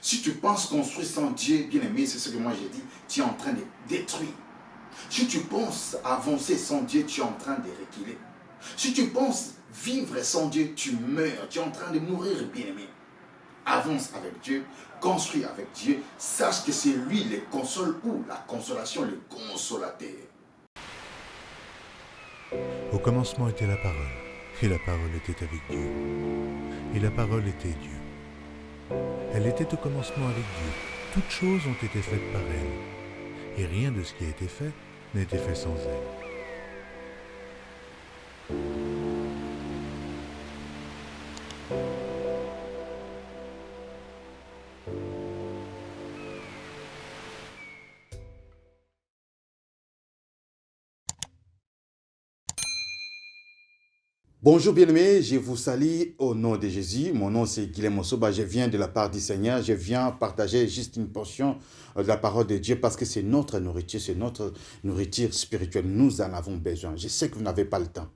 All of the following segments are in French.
Si tu penses construire sans Dieu, bien-aimé, c'est ce que moi j'ai dit, tu es en train de détruire. Si tu penses avancer sans Dieu, tu es en train de reculer. Si tu penses vivre sans Dieu, tu meurs. Tu es en train de mourir, bien-aimé. Avance avec Dieu, construis avec Dieu. Sache que c'est lui le console ou la consolation, le consolateur. Au commencement était la parole, et la parole était avec Dieu. Et la parole était Dieu. Elle était au commencement avec Dieu. Toutes choses ont été faites par elle. Et rien de ce qui a été fait n'a été fait sans elle. Bonjour bien-aimés, je vous salue au nom de Jésus. Mon nom c'est Guilhem Osoba, je viens de la part du Seigneur. Je viens partager juste une portion de la parole de Dieu parce que c'est notre nourriture spirituelle. Nous en avons besoin. Je sais que vous n'avez pas le temps.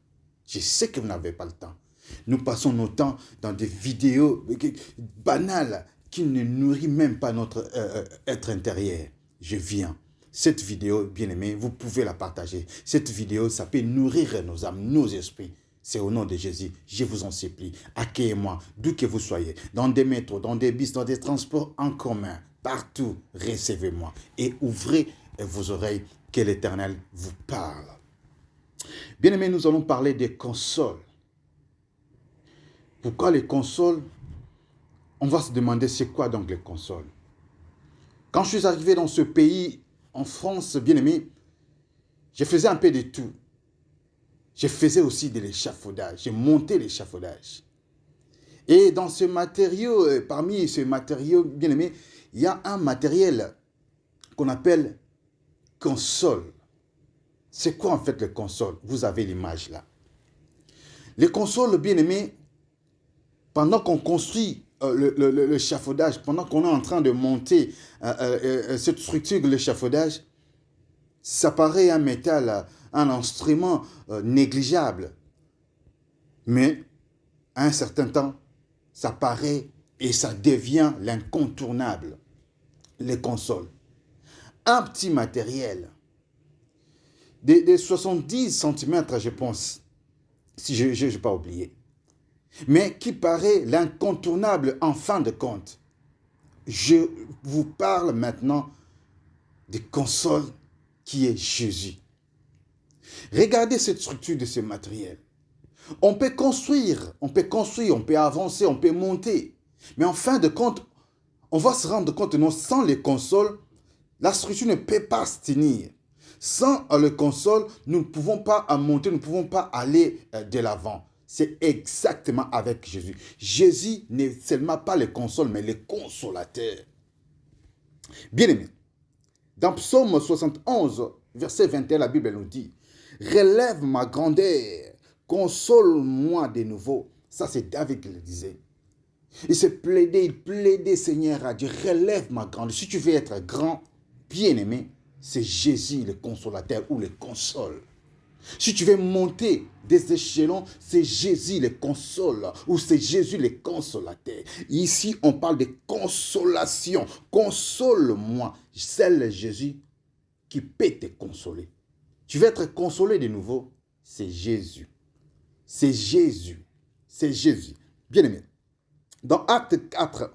Je sais que vous n'avez pas le temps. Nous passons nos temps dans des vidéos banales qui ne nourrissent même pas notre être intérieur. Je viens. Cette vidéo, bien-aimés, vous pouvez la partager. Cette vidéo, ça peut nourrir nos âmes, nos esprits. C'est au nom de Jésus, je vous en supplie, accueillez-moi, d'où que vous soyez, dans des métros, dans des bus, dans des transports en commun, partout, recevez-moi et ouvrez vos oreilles, que l'Éternel vous parle. Bien-aimés, nous allons parler des consoles. Pourquoi les consoles? On va se demander c'est quoi donc les consoles. Quand je suis arrivé dans ce pays, en France, bien-aimés, je faisais un peu de tout. Je faisais aussi de l'échafaudage, j'ai monté l'échafaudage. Et dans ce matériau, parmi ces matériaux bien aimés, il y a un matériel qu'on appelle console. C'est quoi en fait le console? Vous avez l'image là. Les consoles bien aimés, pendant qu'on construit l'échafaudage, pendant qu'on est en train de monter cette structure de l'échafaudage, ça paraît un métal, un instrument négligeable. Mais à un certain temps, ça paraît et ça devient l'incontournable. Les consoles. Un petit matériel de 70 cm, je pense, si je n'ai pas oublié. Mais qui paraît l'incontournable en fin de compte. Je vous parle maintenant des consoles qui est Jésus. Regardez cette structure de ce matériel. On peut construire, on peut avancer, on peut monter. Mais en fin de compte, on va se rendre compte que sans les consoles, la structure ne peut pas se tenir. Sans les consoles, nous ne pouvons pas monter, nous ne pouvons pas aller de l'avant. C'est exactement avec Jésus. Jésus n'est seulement pas les consoles, mais les consolateurs. Bien aimé, dans Psaume 71, verset 21, la Bible nous dit « Relève ma grandeur, console-moi de nouveau. » Ça, c'est David qui le disait. Il plaidait, Seigneur, à Dieu, relève ma grandeur. Si tu veux être grand, bien-aimé, c'est Jésus le consolateur ou le console. Si tu veux monter des échelons, c'est Jésus le console ou c'est Jésus le consolateur. Ici, on parle de consolation. Console-moi. C'est Jésus qui peut te consoler. Tu veux être consolé de nouveau, c'est Jésus. C'est Jésus. C'est Jésus. Bien-aimé. Dans Acte 4,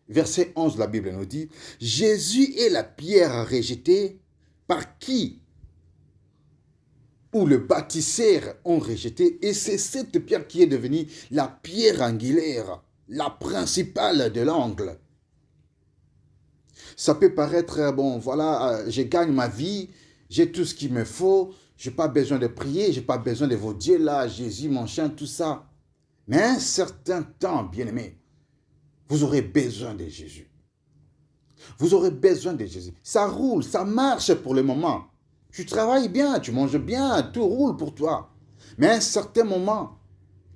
verset 11, la Bible nous dit « Jésus est la pierre rejetée par qui ou le bâtisseur ont rejeté, et c'est cette pierre qui est devenue la pierre angulaire, la principale de l'angle. » Ça peut paraître, bon, voilà, je gagne ma vie, j'ai tout ce qu'il me faut, je n'ai pas besoin de prier, je n'ai pas besoin de vos dieux là, Jésus, mon chien, tout ça. Mais à un certain temps, bien-aimé, vous aurez besoin de Jésus. Vous aurez besoin de Jésus. Ça roule, ça marche pour le moment. Tu travailles bien, tu manges bien, tout roule pour toi. Mais à un certain moment,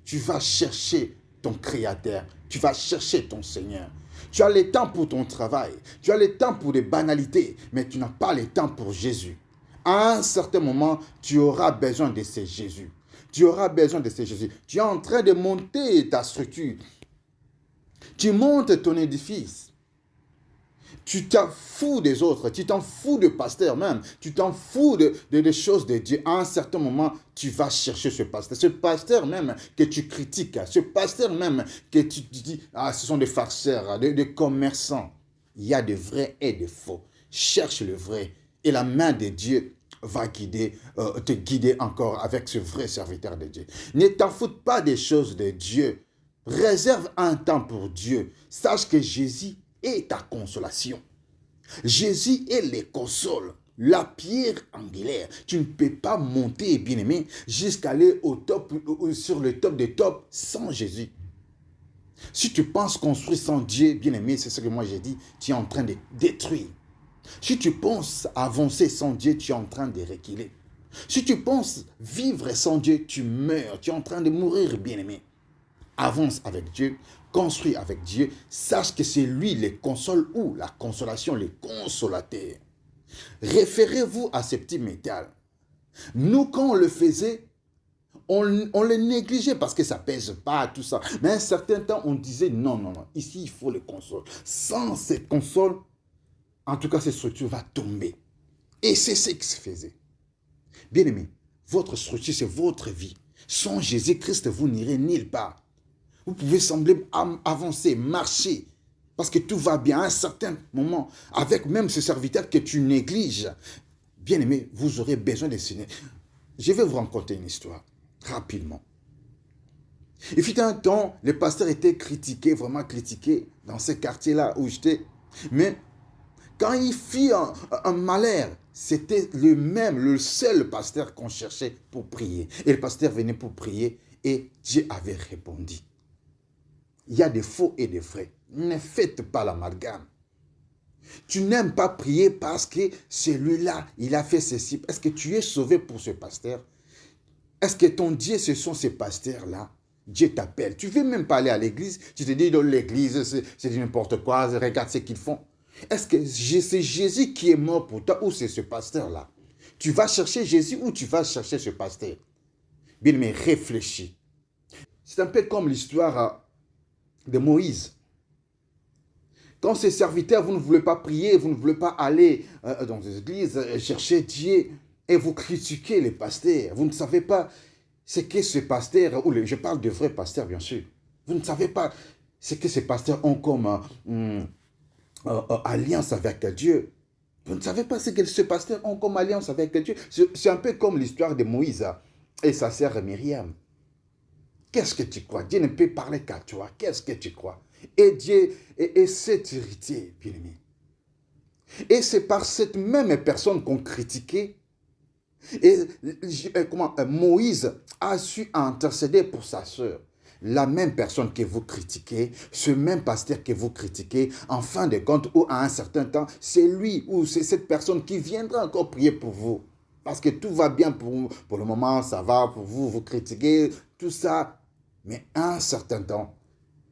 tu vas chercher ton Créateur. Tu vas chercher ton Seigneur. Tu as le temps pour ton travail. Tu as le temps pour des banalités. Mais tu n'as pas le temps pour Jésus. À un certain moment, tu auras besoin de ce Jésus. Tu auras besoin de ce Jésus. Tu es en train de monter ta structure. Tu montes ton édifice. Tu t'en fous des autres, tu t'en fous de pasteur même, tu t'en fous des choses de Dieu. À un certain moment, tu vas chercher ce pasteur même que tu critiques, ce pasteur même que tu dis, ah, ce sont des farceurs, des commerçants. Il y a de vrais et de faux. Cherche le vrai et la main de Dieu va te guider encore avec ce vrai serviteur de Dieu. Ne t'en fous pas des choses de Dieu. Réserve un temps pour Dieu. Sache que Jésus est ta consolation. Jésus est les consoles, la pierre angulaire. Tu ne peux pas monter, bien-aimé, jusqu'à aller au top, sur le top des tops sans Jésus. Si tu penses construire sans Dieu, bien-aimé, c'est ce que moi j'ai dit, tu es en train de détruire. Si tu penses avancer sans Dieu, tu es en train de reculer. Si tu penses vivre sans Dieu, tu meurs, tu es en train de mourir, bien-aimé. Avance avec Dieu, construis avec Dieu, sache que c'est lui les console ou la consolation, les consolateurs. Référez-vous à ces petits métals. Nous, quand on le faisait, on le négligeait parce que ça ne pèse pas, tout ça. Mais à un certain temps, on disait non, non, non, ici, il faut les consoles. Sans cette console, en tout cas, cette structure va tomber. Et c'est ce qui se faisait. Bien-aimé, votre structure, c'est votre vie. Sans Jésus-Christ, vous n'irez nulle part. Vous pouvez sembler avancer, marcher, parce que tout va bien à un certain moment, avec même ce serviteur que tu négliges. Bien-aimé, vous aurez besoin de Seigneur. Je vais vous raconter une histoire, rapidement. Il fut un temps, les pasteurs étaient critiqués, vraiment critiqués, dans ce quartier-là où j'étais. Mais quand il fit un malheur, c'était le seul pasteur qu'on cherchait pour prier. Et le pasteur venait pour prier et Dieu avait répondu. Il y a des faux et des vrais. Ne faites pas l'amalgame. Tu n'aimes pas prier parce que celui-là, il a fait ceci. Est-ce que tu es sauvé pour ce pasteur? Est-ce que ton Dieu, ce sont ces pasteurs-là? Dieu t'appelle. Tu ne veux même pas aller à l'église. Tu te dis, dans l'église, c'est n'importe quoi. Regarde ce qu'ils font. Est-ce que c'est Jésus qui est mort pour toi ou c'est ce pasteur-là? Tu vas chercher Jésus ou tu vas chercher ce pasteur? Bien, mais réfléchis. C'est un peu comme l'histoire de Moïse. Quand ces serviteurs, vous ne voulez pas prier, vous ne voulez pas aller dans les églises, chercher Dieu, et vous critiquez les pasteurs. Vous ne savez pas ce que ces pasteurs, ou je parle de vrais pasteurs bien sûr, vous ne savez pas ce que ces pasteurs ont comme alliance avec Dieu. Vous ne savez pas ce que ces pasteurs ont comme alliance avec Dieu. C'est un peu comme l'histoire de Moïse et sa sœur Myriam. Qu'est-ce que tu crois? Dieu ne peut parler qu'à toi. Qu'est-ce que tu crois? Et Dieu est cet héritier, bien-aimé. Et c'est par cette même personne qu'on critiquait. Et Moïse a su intercéder pour sa sœur. La même personne que vous critiquez, ce même pasteur que vous critiquez, en fin de compte ou à un certain temps, c'est lui ou c'est cette personne qui viendra encore prier pour vous. Parce que tout va bien pour le moment, ça va pour vous, vous critiquez, tout ça. Mais à un certain temps,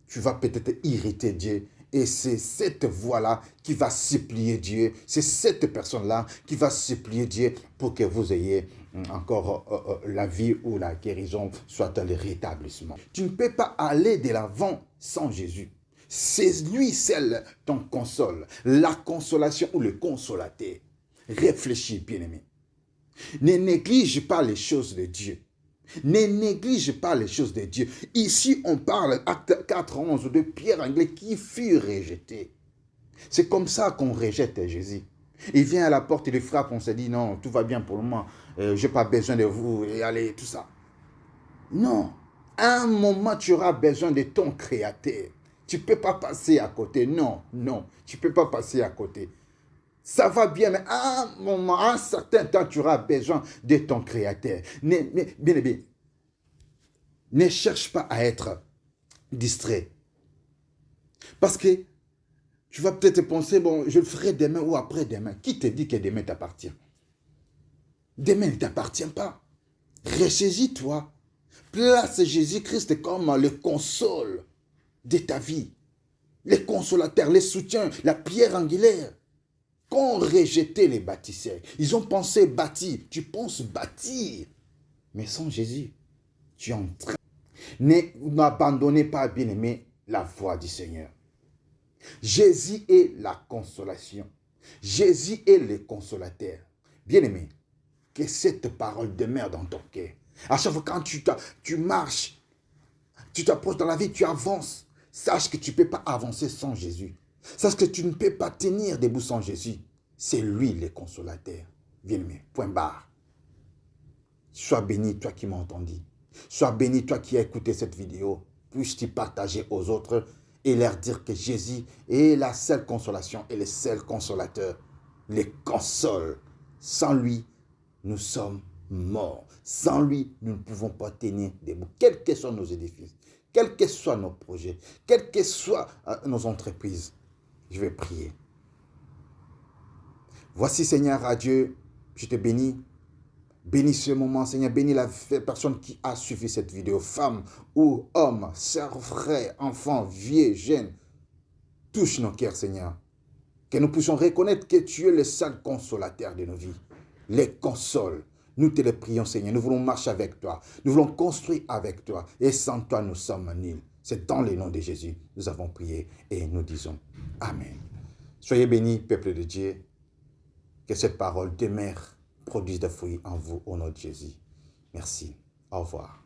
tu vas peut-être irriter Dieu. Et c'est cette voix-là qui va supplier Dieu. C'est cette personne-là qui va supplier Dieu pour que vous ayez encore la vie ou la guérison, soit le rétablissement. Tu ne peux pas aller de l'avant sans Jésus. C'est lui seul ton console, la consolation ou le consolateur. Réfléchis, bien-aimé. Ne néglige pas les choses de Dieu. Ne néglige pas les choses de Dieu. Ici, on parle, acte 4:11, de Pierre anglais qui fut rejeté. C'est comme ça qu'on rejette Jésus. Il vient à la porte, il frappe, on se dit non, tout va bien pour le moment, je n'ai pas besoin de vous, et allez, tout ça. Non, à un moment, tu auras besoin de ton Créateur. Tu ne peux pas passer à côté, non, non, tu ne peux pas passer à côté. Ça va bien, mais à un moment, à un certain temps, tu auras besoin de ton Créateur. Bien, ne cherche pas à être distrait. Parce que tu vas peut-être penser, bon, je le ferai demain ou après-demain. Qui te dit que demain t'appartient? Demain ne t'appartient pas. Ressaisis-toi. Place Jésus-Christ comme le console de ta vie. Le consolateur, le soutien, la pierre angulaire. Qu'ont rejeté les bâtisseurs. Ils ont pensé bâtir. Tu penses bâtir. Mais sans Jésus, tu es en train. N'abandonnez pas, bien-aimé, la voie du Seigneur. Jésus est la consolation. Jésus est le consolateur. Bien-aimé, que cette parole demeure dans ton cœur. À chaque fois quand tu marches, tu t'approches dans la vie, tu avances. Sache que tu ne peux pas avancer sans Jésus. Sache que tu ne peux pas tenir debout sans Jésus. C'est lui le consolateur. Bien-aimé, point barre. Sois béni, toi qui m'as entendu. Sois béni, toi qui as écouté cette vidéo. Puisses-tu partager aux autres et leur dire que Jésus est la seule consolation et le seul consolateur. Les console. Sans lui, nous sommes morts. Sans lui, nous ne pouvons pas tenir debout. Quels que soient nos édifices, quels que soient nos projets, quelles que soient nos entreprises. Je vais prier. Voici, Seigneur, à Dieu, je te bénis. Bénis ce moment, Seigneur. Bénis la personne qui a suivi cette vidéo. Femme ou homme, sœur, frère, enfant, vieux, jeune. Touche nos cœurs, Seigneur. Que nous puissions reconnaître que tu es le seul consolateur de nos vies. Les consoles. Nous te le prions, Seigneur. Nous voulons marcher avec toi. Nous voulons construire avec toi. Et sans toi, nous sommes nuls. C'est dans le nom de Jésus. Nous avons prié et nous disons Amen. Soyez bénis, peuple de Dieu. Que cette parole demeure, produise des fruits en vous au nom de Jésus. Merci. Au revoir.